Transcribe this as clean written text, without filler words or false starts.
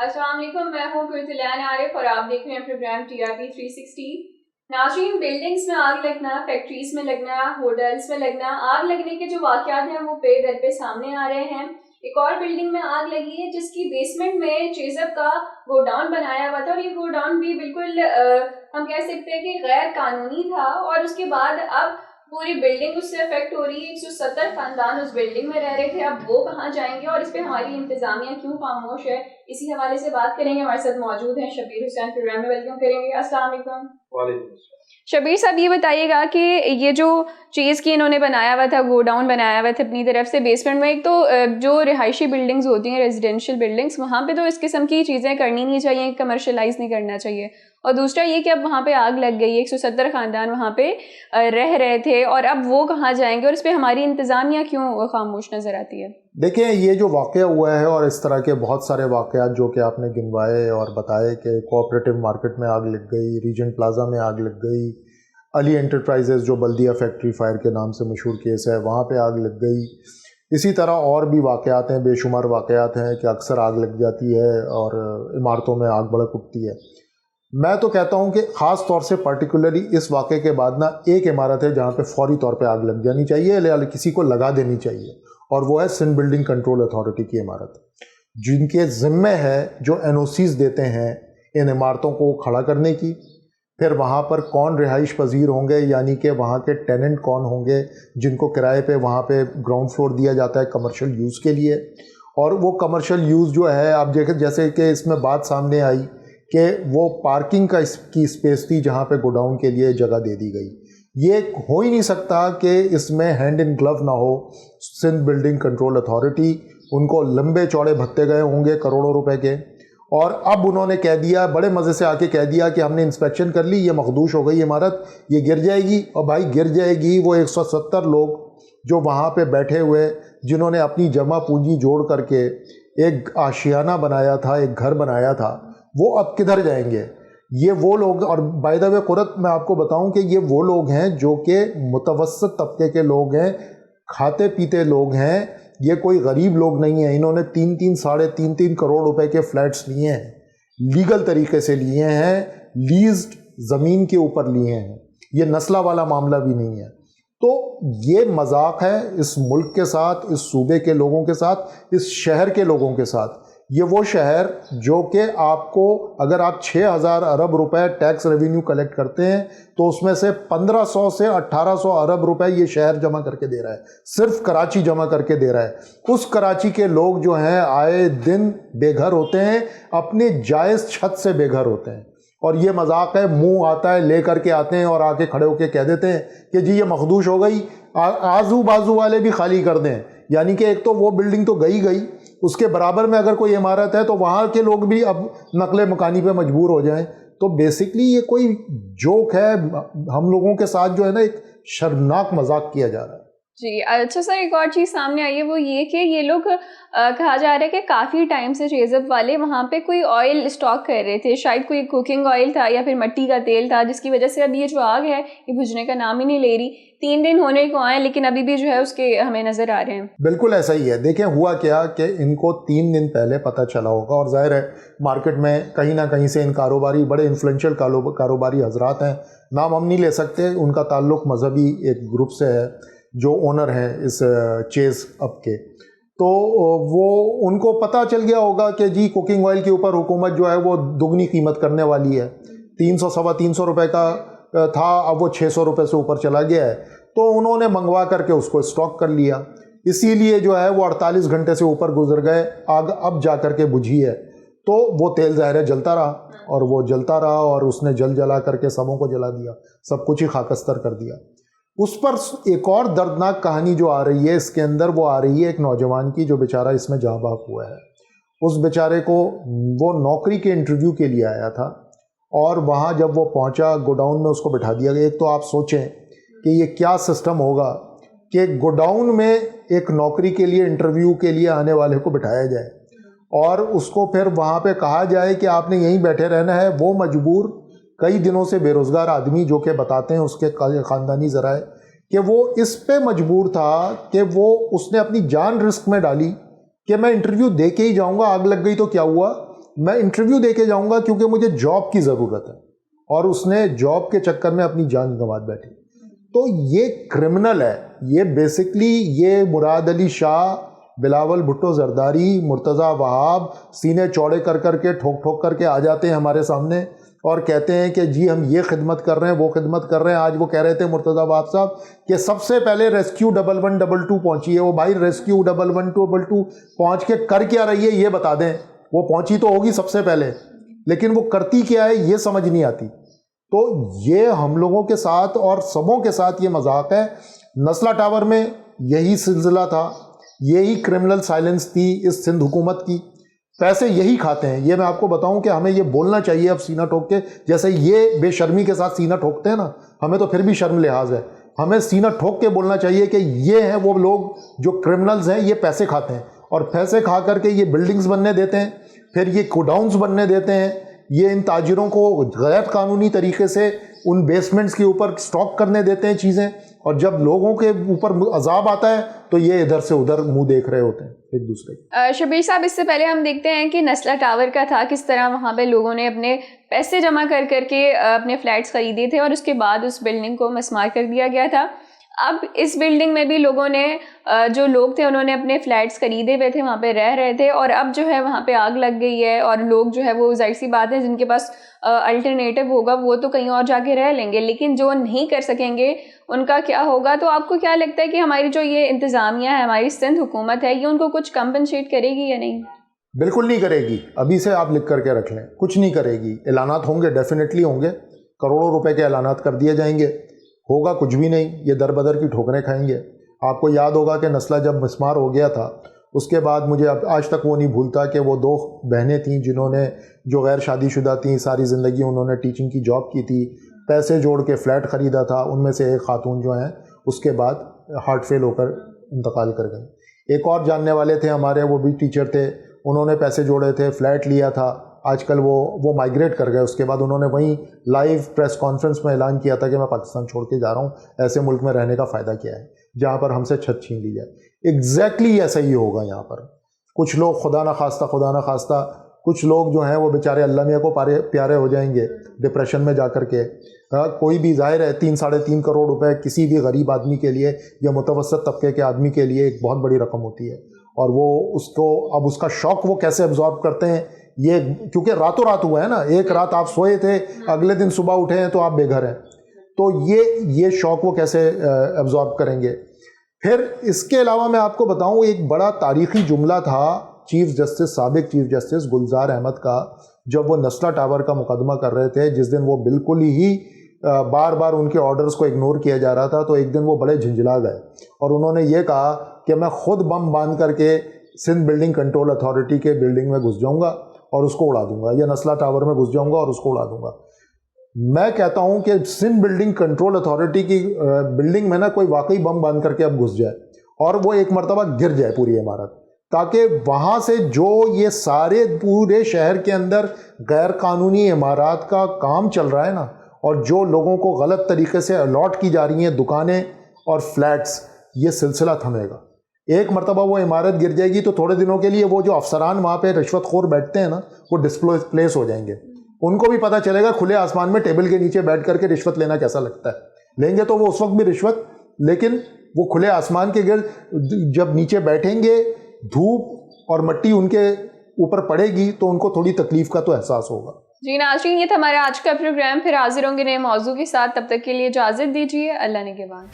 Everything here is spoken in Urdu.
السلام علیکم، میں ہوں کرتلان عارف اور آپ دیکھ رہے ہیں پروگرام TRP 360۔ ناظرین، بلڈنگز میں آگ لگنا، فیکٹریز میں لگنا، ہوٹلز میں لگنا، آگ لگنے کے جو واقعات ہیں وہ پے در پہ سامنے آ رہے ہیں۔ ایک اور بلڈنگ میں آگ لگی ہے جس کی بیسمنٹ میں چیزب کا گو ڈاؤن بنایا ہوا تھا، اور یہ گو ڈاؤن بھی بالکل ہم کہہ سکتے ہیں کہ غیر قانونی تھا، اور اس کے بعد اب پوری بلڈنگ اس سے افیکٹ ہو رہی ہے۔ 170 خاندان اس بلڈنگ میں رہ رہے تھے، اب وہ کہاں جائیں گے اور اس پہ ہماری انتظامیہ کیوں خاموش ہے؟ اسی حوالے سے بات کریں گے۔ ہمارے ساتھ موجود ہیں شبیر حسین، پروگرام میں ویلکم کریں گے۔ السلام علیکم۔ وعلیکم السلام۔ شبیر صاحب، یہ بتائیے گا کہ یہ جو چیز کی انہوں نے بنایا ہوا تھا، گو ڈاؤن بنایا ہوا تھا اپنی طرف سے بیسمنٹ میں، ایک تو جو رہائشی بلڈنگز ہوتی ہیں، ریزیڈینشیل بلڈنگز، وہاں پہ تو اس قسم کی چیزیں کرنی نہیں چاہیے، کمرشلائز نہیں کرنا چاہیے، اور دوسرا یہ کہ اب وہاں پہ آگ لگ گئی ہے، 170 خاندان وہاں پہ رہ رہے تھے، اور اب وہ کہاں جائیں گے اور اس پہ ہماری انتظامیہ کیوں خاموش نظر آتی ہے؟ دیکھیں، یہ جو واقعہ ہوا ہے اور اس طرح کے بہت سارے واقعات جو کہ آپ نے گنوائے اور بتائے کہ کوآپریٹو مارکیٹ میں آگ لگ گئی، ریجنٹ پلازا میں آگ لگ گئی، علی انٹرپرائزز جو بلدیہ فیکٹری فائر کے نام سے مشہور کیس ہے وہاں پہ آگ لگ گئی، اسی طرح اور بھی واقعات ہیں، بے شمار واقعات ہیں کہ اکثر آگ لگ جاتی ہے اور عمارتوں میں آگ بھڑک اٹھتی ہے۔ میں تو کہتا ہوں کہ خاص طور سے پرٹیکولرلی اس واقعے کے بعد ایک عمارت ہے جہاں پہ فوری طور پہ آگ لگ جانی چاہیے، یا کسی کو لگا دینی چاہیے، اور وہ ہے سندھ بلڈنگ کنٹرول اتھارٹی کی عمارت، جن کے ذمہ ہے جو NOCs دیتے ہیں ان عمارتوں کو کھڑا کرنے کی، پھر وہاں پر کون رہائش پذیر ہوں گے، یعنی کہ وہاں کے ٹیننٹ کون ہوں گے جن کو کرائے پہ وہاں پہ گراؤنڈ فلور دیا جاتا ہے کمرشل یوز کے لیے، اور وہ کمرشل یوز جو ہے آپ دیکھیں، جیسے کہ اس میں بات سامنے آئی کہ وہ پارکنگ کی اسپیس تھی جہاں پہ گوڈاؤن کے لیے جگہ دے دی گئی۔ یہ ہو ہی نہیں سکتا کہ اس میں ہینڈ ان گلو نہ ہو۔ سندھ بلڈنگ کنٹرول اتھارٹی، ان کو لمبے چوڑے بھتے گئے ہوں گے کروڑوں روپے کے، اور اب انہوں نے کہہ دیا، بڑے مزے سے آ کے کہہ دیا کہ ہم نے انسپیکشن کر لی، یہ مخدوش ہو گئی عمارت، یہ گر جائے گی۔ اور بھائی گر جائے گی، وہ 170 لوگ جو وہاں پہ بیٹھے ہوئے، جنہوں نے اپنی جمع پونجی جوڑ کر کے ایک آشیانہ بنایا تھا، ایک گھر بنایا تھا، وہ اب کدھر جائیں گے؟ یہ وہ لوگ، اور بائی دا وے قرت میں آپ کو بتاؤں کہ یہ وہ لوگ ہیں جو کہ متوسط طبقے کے لوگ ہیں، کھاتے پیتے لوگ ہیں، یہ کوئی غریب لوگ نہیں ہیں۔ انہوں نے 3.5 کروڑ روپے کے فلیٹس لیے ہیں، لیگل طریقے سے لیے ہیں، لیزڈ زمین کے اوپر لیے ہیں، یہ نسلہ والا معاملہ بھی نہیں ہے۔ تو یہ مذاق ہے اس ملک کے ساتھ، اس صوبے کے لوگوں کے ساتھ، اس شہر کے لوگوں کے ساتھ۔ یہ وہ شہر جو کہ آپ کو، اگر آپ 6,000 ارب روپے ٹیکس ریونیو کلیکٹ کرتے ہیں تو اس میں سے 1,500 سے 1,800 ارب روپے یہ شہر جمع کر کے دے رہا ہے، صرف کراچی جمع کر کے دے رہا ہے۔ اس کراچی کے لوگ جو ہیں آئے دن بے گھر ہوتے ہیں، اپنے جائز چھت سے بے گھر ہوتے ہیں، اور یہ مذاق ہے، منہ آتا ہے لے کر کے آتے ہیں اور آ کے کھڑے ہو کے کہہ دیتے ہیں کہ جی یہ مخدوش ہو گئی، آزو بازو والے بھی خالی کر دیں۔ یعنی کہ ایک تو وہ بلڈنگ تو گئی، اس کے برابر میں اگر کوئی عمارت ہے تو وہاں کے لوگ بھی اب نقل مکانی پہ مجبور ہو جائیں۔ تو بیسکلی یہ کوئی جوک ہے، ہم لوگوں کے ساتھ جو ہے نا ایک شرمناک مذاق کیا جا رہا ہے۔ جی اچھا سر، ایک اور چیز سامنے آئی ہے، وہ یہ کہ یہ لوگ کہا جا رہا ہے کہ کافی ٹائم سے چیزب والے وہاں پہ کوئی آئل اسٹاک کر رہے تھے، شاید کوئی کوکنگ آئل تھا یا پھر مٹی کا تیل تھا، جس کی وجہ سے اب یہ جو آگ ہے یہ بجھنے کا نام ہی نہیں لے رہی۔ 3 دن ہونے کو آئے لیکن ابھی بھی جو ہے اس کے ہمیں نظر آ رہے ہیں۔ بالکل ایسا ہی ہے۔ دیکھیں ہوا کیا کہ ان کو 3 دن پہلے پتہ چلا ہوگا، اور ظاہر ہے مارکیٹ میں کہیں نہ کہیں سے ان کاروباری، بڑے انفلوئنشل کاروباری حضرات ہیں، نام ہم نہیں لے سکتے، ان کا تعلق مذہبی ایک گروپ سے ہے جو اونر ہیں اس چیز اپ کے، تو وہ ان کو پتہ چل گیا ہوگا کہ جی کوکنگ آئل کے اوپر حکومت جو ہے وہ دگنی قیمت کرنے والی ہے، 300-325 روپے کا تھا، اب وہ 600 روپے سے اوپر چلا گیا ہے، تو انہوں نے منگوا کر کے اس کو اسٹاک کر لیا، اسی لیے جو ہے وہ 48 گھنٹے سے اوپر گزر گئے، آگ اب جا کر کے بجھی ہے، تو وہ تیل ظاہر ہے جلتا رہا، اور وہ جلتا رہا اور اس نے جلا کر کے سبوں کو جلا دیا، سب کچھ ہی خاکستر کر دیا۔ اس پر ایک اور دردناک کہانی جو آ رہی ہے اس کے اندر، وہ آ رہی ہے ایک نوجوان کی جو بیچارہ اس میں جاں بحق ہوا ہے۔ اس بیچارے کو، وہ نوکری کے انٹرویو کے لیے آیا تھا، اور وہاں جب وہ پہنچا گوڈاؤن میں اس کو بٹھا دیا گیا۔ ایک تو آپ سوچیں کہ یہ کیا سسٹم ہوگا کہ گوڈاؤن میں ایک نوکری کے لیے انٹرویو کے لیے آنے والے کو بٹھایا جائے اور اس کو پھر وہاں پہ کہا جائے کہ آپ نے یہیں بیٹھے رہنا ہے۔ وہ مجبور، کئی دنوں سے بے روزگار آدمی، جو کہ بتاتے ہیں اس کے خاندانی ذرائع کہ وہ اس پہ مجبور تھا کہ وہ اس نے اپنی جان رسک میں ڈالی کہ میں انٹرویو دے کے ہی جاؤں گا، آگ لگ گئی تو کیا ہوا، میں انٹرویو دے کے جاؤں گا کیونکہ مجھے جاب کی ضرورت ہے, اور اس نے جاب کے چکر میں اپنی جان گنوا بیٹھی. تو یہ کرمنل ہے, یہ بیسکلی یہ مراد علی شاہ, بلاول بھٹو زرداری, مرتضیٰ وہاب سینے چوڑے کر کر کے ٹھوک ٹھوک کر کے آ جاتے ہیں ہمارے سامنے اور کہتے ہیں کہ جی ہم یہ خدمت کر رہے ہیں, وہ خدمت کر رہے ہیں. آج وہ کہہ رہے تھے مرتضیٰ وہاب صاحب کہ سب سے پہلے ریسکیو 1112 پہنچی ہے. وہ بھائی ریسکیو 1112 پہنچ کے کر کیا رہی ہے یہ بتا دیں. وہ پہنچی تو ہوگی سب سے پہلے, لیکن وہ کرتی کیا ہے یہ سمجھ نہیں آتی. تو یہ ہم لوگوں کے ساتھ اور سبوں کے ساتھ یہ مذاق ہے. نسلا ٹاور میں یہی سلسلہ تھا, یہی کرمنل سائلنس تھی اس سندھ حکومت کی. پیسے یہی کھاتے ہیں. یہ میں آپ کو بتاؤں کہ ہمیں یہ بولنا چاہیے اب سینہ ٹھوک کے, جیسے یہ بے شرمی کے ساتھ سینہ ٹھوکتے ہیں نا, ہمیں تو پھر بھی شرم لحاظ ہے. ہمیں سینہ ٹھوک کے بولنا چاہیے کہ یہ ہیں وہ لوگ جو کرمنلز ہیں, یہ پیسے کھاتے ہیں, اور پیسے کھا کر کے یہ بلڈنگز بننے دیتے ہیں, پھر یہ گوڈاؤنز بننے دیتے ہیں, یہ ان تاجروں کو غیر قانونی طریقے سے ان بیسمنٹس کے اوپر سٹاک کرنے دیتے ہیں چیزیں, اور جب لوگوں کے اوپر عذاب آتا ہے تو یہ ادھر سے ادھر منہ دیکھ رہے ہوتے ہیں ایک دوسرے کے. شبیر صاحب, اس سے پہلے ہم دیکھتے ہیں کہ نسلا ٹاور کا تھا کس طرح وہاں پہ لوگوں نے اپنے پیسے جمع کر کر کے اپنے فلیٹس خریدے تھے, اور اس کے بعد اس بلڈنگ کو مسمار کر دیا گیا تھا. اب اس بلڈنگ میں بھی لوگوں نے, جو لوگ تھے انہوں نے اپنے فلیٹس خریدے ہوئے تھے, وہاں پہ رہ رہے تھے, اور اب جو ہے وہاں پہ آگ لگ گئی ہے, اور لوگ جو ہے وہ ظاہر سی بات ہے جن کے پاس الٹرنیٹو ہوگا وہ تو کہیں اور جا کے رہ لیں گے, لیکن جو نہیں کر سکیں گے ان کا کیا ہوگا؟ تو آپ کو کیا لگتا ہے کہ ہماری جو یہ انتظامیہ ہے, ہماری سندھ حکومت ہے, یہ ان کو کچھ کمپنسیٹ کرے گی یا نہیں؟ بالکل نہیں کرے گی. ابھی سے آپ لکھ کر کے رکھ لیں, کچھ نہیں کرے گی. اعلانات ہوں گے, ڈیفینیٹلی ہوں گے, کروڑوں روپے کے اعلانات کر دیے جائیں گے, ہوگا کچھ بھی نہیں. یہ در بدر کی ٹھوکریں کھائیں گے. آپ کو یاد ہوگا کہ نسلہ جب مسمار ہو گیا تھا, اس کے بعد مجھے اب آج تک وہ نہیں بھولتا کہ وہ 2 بہنیں تھیں جنہوں نے, جو غیر شادی شدہ تھیں, ساری زندگی انہوں نے ٹیچنگ کی جاب کی تھی, پیسے جوڑ کے فلیٹ خریدا تھا. ان میں سے ایک خاتون جو ہیں اس کے بعد ہارٹ فیل ہو کر انتقال کر گئی. ایک اور جاننے والے تھے ہمارے, وہ بھی ٹیچر تھے, انہوں نے پیسے جوڑے تھے, فلیٹ لیا تھا, آج کل وہ مائیگریٹ کر گئے. اس کے بعد انہوں نے وہیں لائیو پریس کانفرنس میں اعلان کیا تھا کہ میں پاکستان چھوڑ کے جا رہا ہوں, ایسے ملک میں رہنے کا فائدہ کیا ہے جہاں پر ہم سے چھت چھین لی جائے. ایگزیکٹلی ایسا ہی ہوگا یہاں پر. کچھ لوگ خدا نہ خواستہ کچھ لوگ جو ہیں وہ بیچارے اللہ میاں کو پیارے ہو جائیں گے ڈپریشن میں جا کر کے. کوئی بھی ظاہر ہے 3-3.5 کروڑ روپے کسی بھی غریب آدمی کے لیے یا متوسط طبقے کے آدمی کے لیے ایک بہت بڑی رقم ہوتی ہے, اور وہ اس کو اب اس کا شوق وہ کیسے ایبزارب کرتے ہیں, یہ کیونکہ راتوں رات ہوا ہے نا. ایک رات آپ سوئے تھے, اگلے دن صبح اٹھے ہیں تو آپ بے گھر ہیں. تو یہ شوق وہ کیسے ایبزارب کریں گے. پھر اس کے علاوہ میں آپ کو بتاؤں, ایک بڑا تاریخی جملہ تھا سابق چیف جسٹس گلزار احمد کا, جب وہ نسلا ٹاور کا مقدمہ کر رہے تھے, جس دن وہ بالکل ہی بار بار ان کے آرڈرز کو اگنور کیا جا رہا تھا. تو ایک دن وہ بڑے جھنجھلا گئے اور انہوں نے یہ کہا کہ میں خود بم باندھ کر کے سندھ بلڈنگ کنٹرول اتھارٹی کے بلڈنگ میں گھس جاؤں گا اور اس کو اڑا دوں گا, یا نسلا ٹاور میں گھس جاؤں گا اور اس کو اڑا دوں گا. میں کہتا ہوں کہ سندھ بلڈنگ کنٹرول اتھارٹی کی بلڈنگ میں نا کوئی واقعی بم باندھ کر کے اب گھس جائے اور وہ ایک مرتبہ گر جائے پوری عمارت, تاکہ وہاں سے جو یہ سارے پورے شہر کے اندر غیر قانونی عمارات کا کام چل رہا ہے نا, اور جو لوگوں کو غلط طریقے سے الاٹ کی جا رہی ہیں دکانیں اور فلیٹس, یہ سلسلہ تھمے گا. ایک مرتبہ وہ عمارت گر جائے گی تو تھوڑے دنوں کے لیے وہ جو افسران وہاں پہ رشوت خور بیٹھتے ہیں نا, وہ ڈسپلیس ہو جائیں گے. ان کو بھی پتہ چلے گا کھلے آسمان میں ٹیبل کے نیچے بیٹھ کر کے رشوت لینا کیسا لگتا ہے. لیں گے تو وہ اس وقت بھی رشوت, لیکن وہ کھلے آسمان کے گرد جب نیچے بیٹھیں گے, دھوپ اور مٹی ان کے اوپر پڑے گی تو ان کو تھوڑی تکلیف کا تو احساس ہوگا. جی ناظرین, یہ تھا ہمارا آج کا پروگرام. پھر حاضر ہوں گے نئے موضوع کے ساتھ. تب تک کے لیے اجازت دیجیے. اللہ نگہبان.